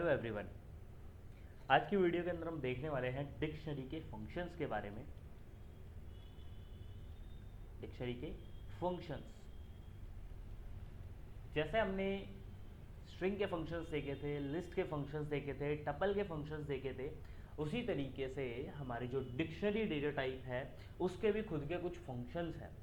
Hello everyone. आज की video के अंदर हम देखने वाले हैं डिक्शनरी के फंक्शंस के बारे में। डिक्शनरी के फंक्शंस, जैसे हमने स्ट्रिंग के फंक्शंस देखे थे, लिस्ट के फंक्शंस देखे थे, टपल के फंक्शंस देखे थे, उसी तरीके से हमारी जो डिक्शनरी डेटा टाइप है उसके भी खुद के कुछ फंक्शंस हैं।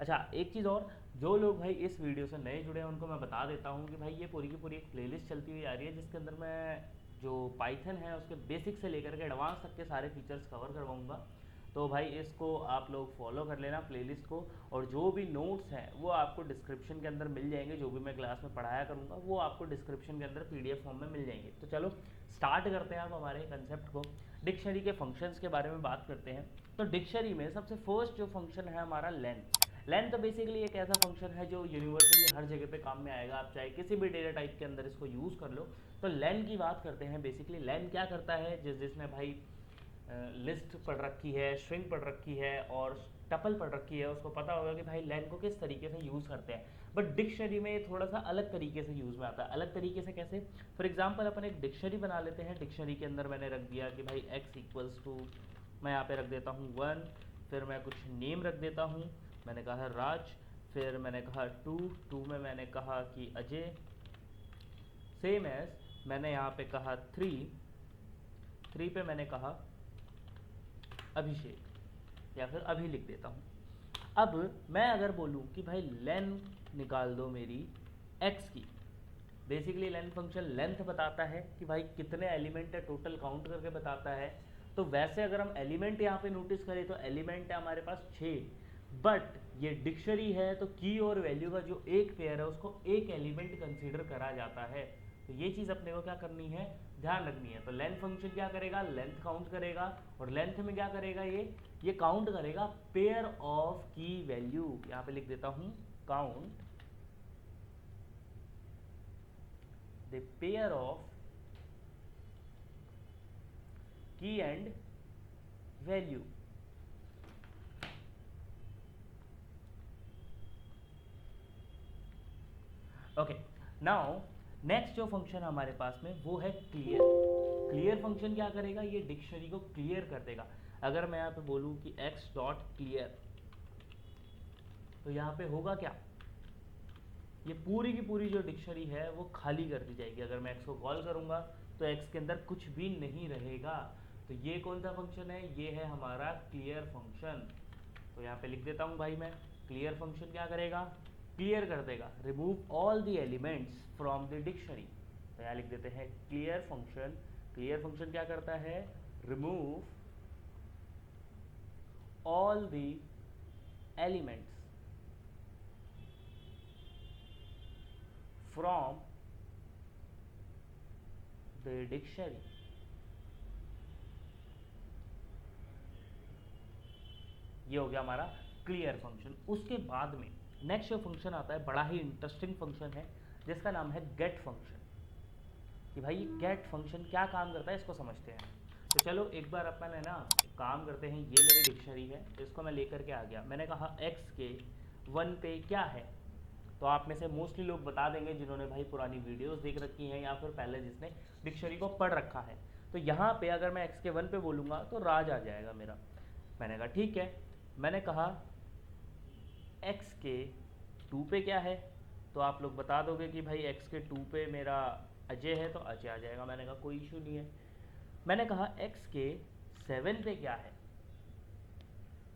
अच्छा, एक चीज़ और, जो लोग भाई इस वीडियो से नए जुड़े हैं उनको मैं बता देता हूँ कि भाई ये पूरी की पूरी एक प्लेलिस्ट चलती हुई आ रही है जिसके अंदर मैं जो पाइथन है उसके बेसिक से लेकर के एडवांस तक के सारे फीचर्स कवर करवाऊँगा। तो भाई इसको आप लोग फॉलो कर लेना प्लेलिस्ट को, और जो भी नोट्स हैं वो आपको डिस्क्रिप्शन के अंदर मिल जाएंगे। जो भी मैं क्लास में पढ़ाया करूँगा वो आपको डिस्क्रिप्शन के अंदर पीडीएफ फॉर्म में मिल जाएंगे। तो चलो स्टार्ट करते हैं आप हमारे कंसेप्ट को। डिक्शनरी के फंक्शंस के बारे में बात करते हैं। तो डिक्शनरी में सबसे फर्स्ट जो फंक्शन है हमारा लेंथ तो बेसिकली एक ऐसा फंक्शन है जो यूनिवर्सली हर जगह पे काम में आएगा। आप चाहे किसी भी डेटा टाइप के अंदर इसको यूज़ कर लो। तो लेन की बात करते हैं। बेसिकली लेन क्या करता है, जिसने भाई लिस्ट पढ़ रखी है, स्ट्रिंग पढ़ रखी है और टपल पढ़ रखी है, उसको पता होगा कि भाई लेन को किस तरीके से यूज़ करते हैं। बट डिक्शनरी में ये थोड़ा सा अलग तरीके से यूज़ में आता है। अलग तरीके से कैसे? फॉर एग्जाम्पल अपन एक डिक्शनरी बना लेते हैं। डिक्शनरी के अंदर मैंने रख दिया कि भाई x इक्वल्स टू, मैं यहाँ पे रख देता हूँ 1, फिर मैं कुछ नेम रख देता हूँ, मैंने कहा राज, फिर मैंने कहा 2 में मैंने कहा कि अजय, सेम एज मैंने यहाँ पे कहा 3 पे मैंने कहा अभिषेक, या फिर अभी लिख देता हूँ। अब मैं अगर बोलूँ कि भाई लेन निकाल दो मेरी x की, बेसिकली लेन फंक्शन लेंथ बताता है कि भाई कितने एलिमेंट है, टोटल काउंट करके बताता है। तो वैसे अगर हम एलिमेंट यहाँ पे नोटिस करें तो एलिमेंट है हमारे पास 6, बट ये डिक्शनरी है तो की और वैल्यू का जो एक पेयर है उसको एक एलिमेंट कंसीडर करा जाता है। तो ये चीज़ अपने को क्या करनी है, ध्यान रखनी है। तो लेंथ फंक्शन क्या करेगा, लेंथ काउंट करेगा, और लेंथ में क्या करेगा, ये काउंट करेगा पेयर ऑफ की वैल्यू। यहाँ पे लिख देता हूँ काउंट द पेयर ऑफ की and value. Okay, now next जो फंक्शन हमारे पास में वो है क्लियर। क्लियर फंक्शन क्या करेगा, ये डिक्शनरी को क्लियर कर देगा। अगर मैं यहाँ पे बोलूँ कि x डॉट क्लियर, तो यहाँ पे होगा क्या, ये पूरी की पूरी जो डिक्शनरी है वो खाली कर दी जाएगी। अगर मैं x को कॉल करूँगा तो x के अंदर कुछ भी नहीं रहेगा। तो ये कौन सा फंक्शन है, ये है हमारा क्लियर फंक्शन। तो यहाँ पे लिख देता हूँ भाई, मैं क्लियर फंक्शन क्या करेगा, क्लियर कर देगा, remove all the elements from the dictionary. तो यहाँ लिख देते हैं क्लियर फंक्शन। क्लियर फंक्शन क्या करता है, remove all the elements from the dictionary. ये हो गया हमारा क्लियर फंक्शन। उसके बाद में नेक्स्ट जो फंक्शन आता है बड़ा ही इंटरेस्टिंग फंक्शन है जिसका नाम है गेट फंक्शन। कि भाई ये गेट फंक्शन क्या काम करता है इसको समझते हैं। तो चलो एक बार अपन है ना काम करते हैं। ये मेरी डिक्शनरी है, इसको मैं लेकर के आ गया। मैंने कहा x के 1 पे क्या है, तो आप में से मोस्टली लोग बता देंगे जिन्होंने भाई पुरानी वीडियोस देख रखी हैं या फिर पहले जिसने डिक्शनरी को पढ़ रखा है। तो यहाँ पे अगर मैं x के 1 पे बोलूँगा तो राज आ जाएगा मेरा। मैंने कहा ठीक है। मैंने कहा x के 2 पे क्या है, तो आप लोग बता दोगे कि भाई x के 2 पे मेरा अजय है, तो अजय आ जाएगा। मैंने कहा कोई इशू नहीं है। मैंने कहा x के 7 पे क्या है,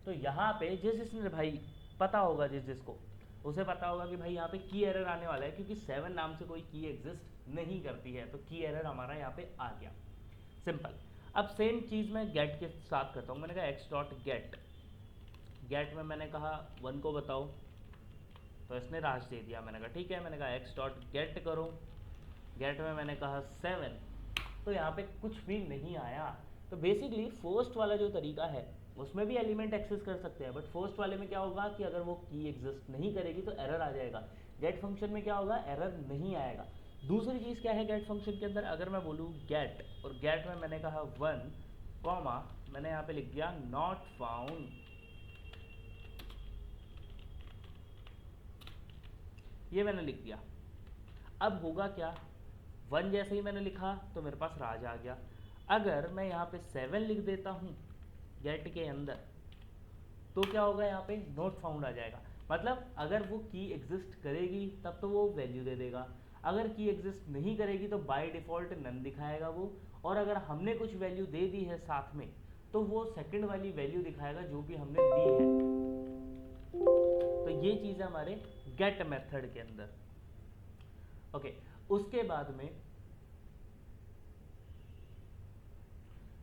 तो यहाँ पे जिसने भाई पता होगा, जिसको उसे पता होगा कि भाई यहाँ पे की एरर आने वाला है, क्योंकि 7 नाम से कोई की एग्जिस्ट नहीं करती है। तो की एरर हमारा यहाँ पे आ गया, सिंपल। अब सेम चीज़ मैं गेट के साथ करता हूँ। मैंने कहा एक्स डॉट गेट, गेट में मैंने कहा 1 को बताओ, तो इसने राज दे दिया। मैंने कहा ठीक है। मैंने कहा एक्स डॉट गेट करो, गेट में मैंने कहा 7, तो यहाँ पे कुछ भी नहीं आया। तो बेसिकली फर्स्ट वाला जो तरीका है उसमें भी एलिमेंट एक्सेस कर सकते हैं, बट फर्स्ट वाले में क्या होगा कि अगर वो की एग्जिस्ट नहीं करेगी तो एरर आ जाएगा। गेट फंक्शन में क्या होगा, एरर नहीं आएगा। दूसरी चीज़ क्या है गेट फंक्शन के अंदर, अगर मैं बोलूँ गेट, और गेट में मैंने कहा 1 कॉमा, मैंने यहाँ पे लिख दिया नॉट फाउंड, ये मैंने लिख दिया। अब होगा क्या, 1 जैसे ही मैंने लिखा तो मेरे पास राज आ गया। अगर मैं यहाँ पे 7 लिख देता हूँ गेट के अंदर तो क्या होगा, यहाँ पे नोट फाउंड आ जाएगा। मतलब अगर वो की एग्जिस्ट करेगी तब तो वो वैल्यू दे देगा, अगर की एग्जिस्ट नहीं करेगी तो बाय डिफ़ॉल्ट नन दिखाएगा वो, और अगर हमने कुछ वैल्यू दे दी है साथ में तो वो सेकंड वाली वैल्यू दिखाएगा जो भी हमने दी है। तो ये चीज़ है हमारे गेट मेथड के अंदर। ओके, उसके बाद में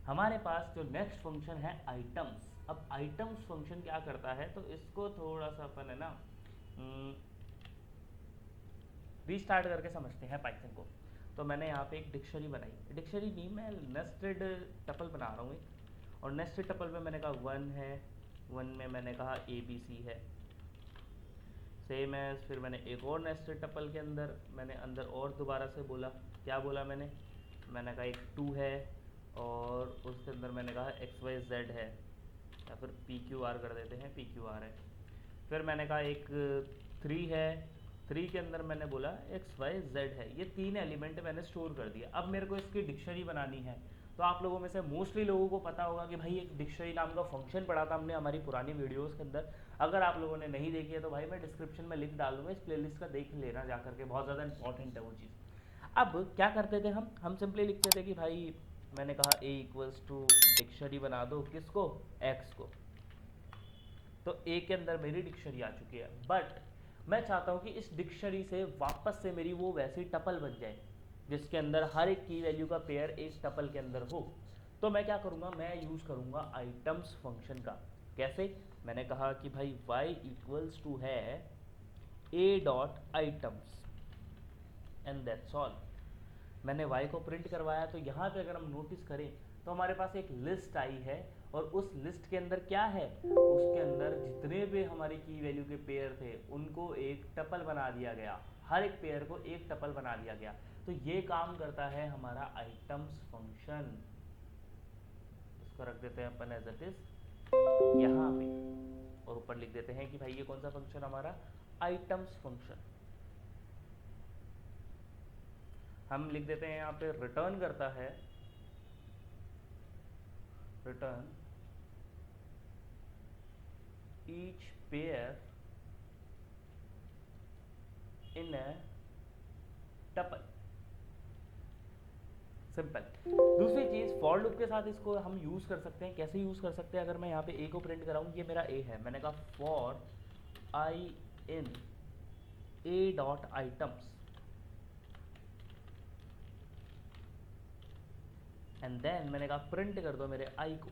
हमारे पास जो नेक्स्ट फंक्शन है आइटम्स। अब आइटम्स फंक्शन क्या करता है, तो इसको थोड़ा सा अपन है ना रीस्टार्ट करके समझते हैं पाइथन को। तो मैंने यहाँ पे एक डिक्शनरी बनाई, डिक्शनरी नहीं, मैं नेस्टेड टपल बना रहा हूँ एक, और नेस्टेड टपल में मैंने कहा 1 है, 1 में मैंने कहा ABC है, सेम है। फिर मैंने एक और नेस्टेड टपल के अंदर मैंने अंदर और दोबारा से बोला, क्या बोला मैंने कहा एक 2 है, और उसके अंदर मैंने कहा XYZ है, या फिर PQR कर देते हैं, PQR है। फिर मैंने कहा एक 3 है, 3 के अंदर मैंने बोला XYZ है। ये 3 एलिमेंट मैंने स्टोर कर दिया। अब मेरे को इसकी डिक्शनरी बनानी है। तो आप लोगों में से मोस्टली लोगों को पता होगा कि भाई एक डिक्शनरी नाम का फंक्शन पढ़ा था हमने हमारी पुरानी वीडियोस के अंदर। अगर आप लोगों ने नहीं देखी है तो भाई मैं डिस्क्रिप्शन में लिंक डाल दूंगा, इस प्लेलिस्ट का देख लेना जा करके, बहुत ज़्यादा इंपॉर्टेंट है वो चीज़। अब क्या करते थे हम सिंपली लिखते थे कि भाई मैंने कहा A इक्वल्स टू डिक्शनरी बना दो, किसको, X को। तो A के अंदर मेरी डिक्शनरी आ चुकी है, बट मैं चाहता हूँ कि इस डिक्शनरी से वापस से मेरी वो वैसी टपल बन जाए जिसके अंदर हर एक की वैल्यू का पेयर एक टपल के अंदर हो। तो मैं क्या करूँगा, मैं यूज़ करूँगा आइटम्स फंक्शन का। कैसे, मैंने कहा कि भाई y इक्वल्स टू है A dot items and that's all. मैंने y को प्रिंट करवाया। तो यहाँ पे अगर हम नोटिस करें तो हमारे पास एक लिस्ट आई है, और उस लिस्ट के अंदर क्या है, उसके अंदर जितने भी हमारी की वैल्यू के पेयर थे उनको एक टपल बना दिया गया, हर एक पेयर को एक टपल बना दिया गया। तो ये काम करता है हमारा आइटम्स फंक्शन। इसको रख देते हैं अपन एज इट इज यहाँ पे, और ऊपर लिख देते हैं कि भाई ये कौन सा फंक्शन, हमारा आइटम्स फंक्शन। हम लिख देते हैं यहाँ पे रिटर्न करता है, return each pair in a tuple। Simple. दूसरी चीज, फॉर लूप के साथ इसको हम यूज कर सकते हैं। कैसे यूज कर सकते हैं, अगर मैं यहाँ पे A को प्रिंट कराऊँ, ये मेरा A है, मैंने कहा for I in A dot items and then मैंने कहा प्रिंट कर दो मेरे I को।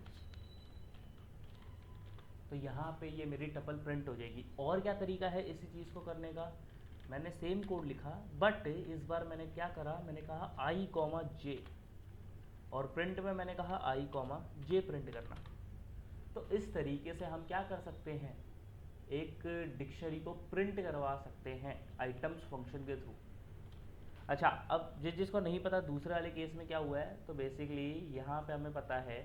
तो यहाँ पे ये मेरी टपल प्रिंट हो जाएगी। और क्या तरीका है इसी चीज़ को करने का, मैंने सेम कोड लिखा, बट इस बार मैंने क्या करा, मैंने कहा I कॉमा J, और प्रिंट में मैंने कहा I कॉमा J प्रिंट करना। तो इस तरीके से हम क्या कर सकते हैं, एक डिक्शनरी को प्रिंट करवा सकते हैं आइटम्स फंक्शन के थ्रू। अच्छा, अब जिसको नहीं पता दूसरे वाले केस में क्या हुआ है, तो बेसिकली यहाँ पे हमें पता है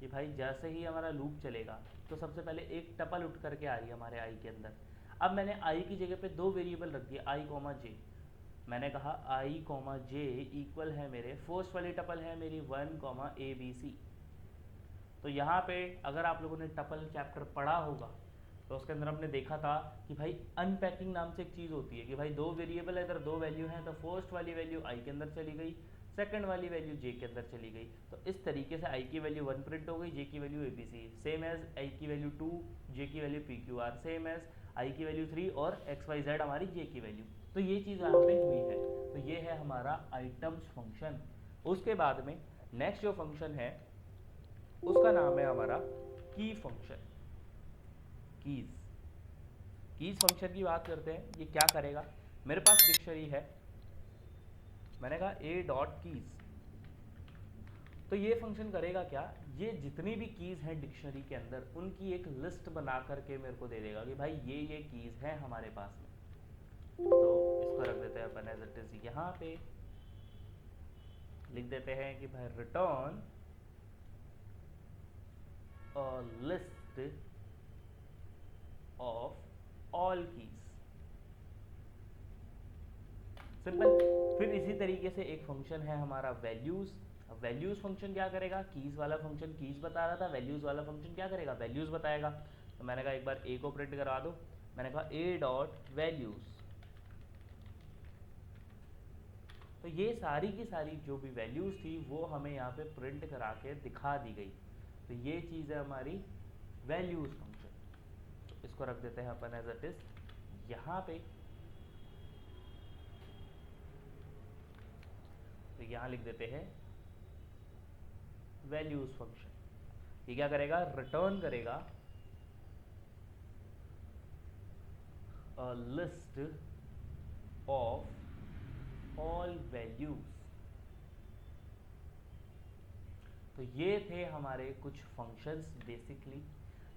कि भाई जैसे ही हमारा लूप चलेगा तो सबसे पहले एक टपल उठ करके आ रही है हमारे आई के अंदर। अब मैंने आई की जगह पे 2 वेरिएबल रख दिए, आई कॉमा जे। मैंने कहा आई कॉमा जे इक्वल है मेरे फर्स्ट वाली टपल है मेरी 1 कॉमा ABC। तो यहाँ पे अगर आप लोगों ने टपल चैप्टर पढ़ा होगा तो उसके अंदर हमने देखा था कि भाई अनपैकिंग नाम से एक चीज़ होती है कि भाई 2 वेरिएबल है, इधर 2 वैल्यू हैं, तो फर्स्ट वाली वैल्यू आई के अंदर चली गई, सेकंड वाली वैल्यू जे के अंदर चली गई। तो इस तरीके से आई की वैल्यू 1 प्रिंट हो गई, जे की value ABC, same as I की वैल्यू 2, जे की value PQR, same as I की वैल्यू 3 और XYZ हमारी जे की वैल्यू। तो ये चीज़ यहाँ पे हुई है। तो ये है हमारा आइटम्स फंक्शन। उसके बाद में नेक्स्ट जो फंक्शन है उसका नाम है हमारा की फंक्शन। कीज फंक्शन की बात करते हैं। ये क्या करेगा, मेरे पास डिक्शनरी है, मैंने कहा A डॉट कीज। तो ये फंक्शन करेगा क्या, ये जितनी भी कीज हैं डिक्शनरी के अंदर उनकी एक लिस्ट बना करके मेरे को दे देगा कि भाई ये कीज है हमारे पास में। तो इसको रख देते हैं अपन एज इट इज, यहाँ पे लिख देते हैं कि भाई return list of all keys. Simple. फिर इसी तरीके से एक फंक्शन है हमारा वैल्यूज़। वैल्यूज़ फंक्शन क्या करेगा, कीज़ वाला फंक्शन कीज़ बता रहा था, वैल्यूज़ वाला फंक्शन क्या करेगा, वैल्यूज़ बताएगा। तो मैंने कहा एक बार ए को प्रिंट करा दो, मैंने कहा ए डॉट वैल्यूज़। तो ये सारी की सारी जो भी वैल्यूज़ थी वो हमें यहाँ पे प्रिंट करा के दिखा दी गई। तो ये चीज़ है हमारी वैल्यूज़ फंक्शन। तो इसको रख देते हैं अपन एज इट इज यहाँ पे। तो यहाँ लिख देते हैं वैल्यूज़ फंक्शन। ये क्या करेगा, रिटर्न करेगा a list of all values. तो ये थे हमारे कुछ फंक्शंस बेसिकली,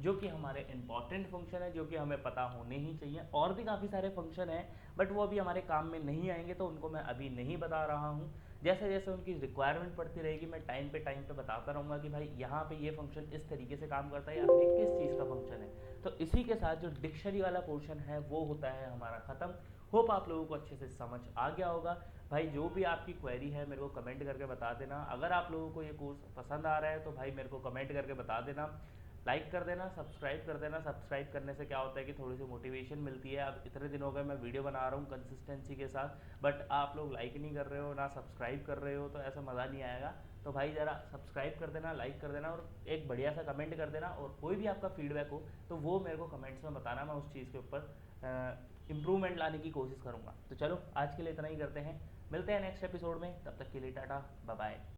जो कि हमारे इंपॉर्टेंट फंक्शन है, जो कि हमें पता होने ही चाहिए। और भी काफ़ी सारे फंक्शन हैं बट वो अभी हमारे काम में नहीं आएंगे, तो उनको मैं अभी नहीं बता रहा हूँ। जैसे जैसे उनकी रिक्वायरमेंट पड़ती रहेगी मैं टाइम पे बताता रहूँगा कि भाई यहाँ पे ये फंक्शन इस तरीके से काम करता है या फिर ये किस चीज़ का फंक्शन है। तो इसी के साथ जो डिक्शनरी वाला पोर्शन है वो होता है हमारा ख़त्म। होप आप लोगों को अच्छे से समझ आ गया होगा। भाई जो भी आपकी क्वेरी है मेरे को कमेंट करके बता देना। अगर आप लोगों को ये कोर्स पसंद आ रहा है तो भाई मेरे को कमेंट करके बता देना, लाइक कर देना, सब्सक्राइब कर देना। सब्सक्राइब करने से क्या होता है कि थोड़ी सी मोटिवेशन मिलती है। अब इतने दिन हो गए मैं वीडियो बना रहा हूँ कंसिस्टेंसी के साथ, बट आप लोग लाइक नहीं कर रहे हो ना सब्सक्राइब कर रहे हो, तो ऐसा मज़ा नहीं आएगा। तो भाई ज़रा सब्सक्राइब कर देना, लाइक कर देना और एक बढ़िया सा कमेंट कर देना। और कोई भी आपका फीडबैक हो तो वो मेरे को कमेंट्स में बताना, मैं उस चीज़ के ऊपर इम्प्रूवमेंट लाने की कोशिश करूँगा। तो चलो आज के लिए इतना ही करते हैं, मिलते हैं नेक्स्ट एपिसोड में। तब तक के लिए टाटा बाय बाय।